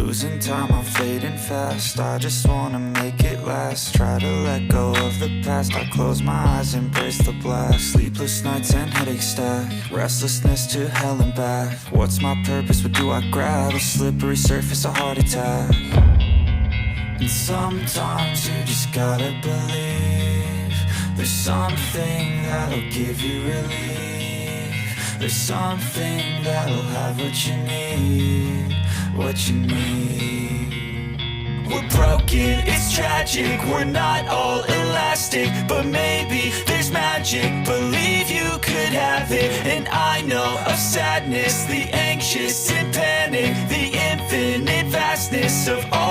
Losing time, I'm fading fast. I just wanna make it last. Try to let go of the past. I close my eyes, embrace the blast. Sleepless nights and headaches stack. Restlessness to hell and back. What's my purpose? What do I grab? A slippery surface, a heart attack. And sometimes you just gotta believe there's something that'll give you relief. There's something that'll have what you need, what you need. We're broken, it's tragic, we're not all elastic, but maybe there's magic. Believe you could have it, and I know of sadness, the anxious and panic, the infinite vastness of all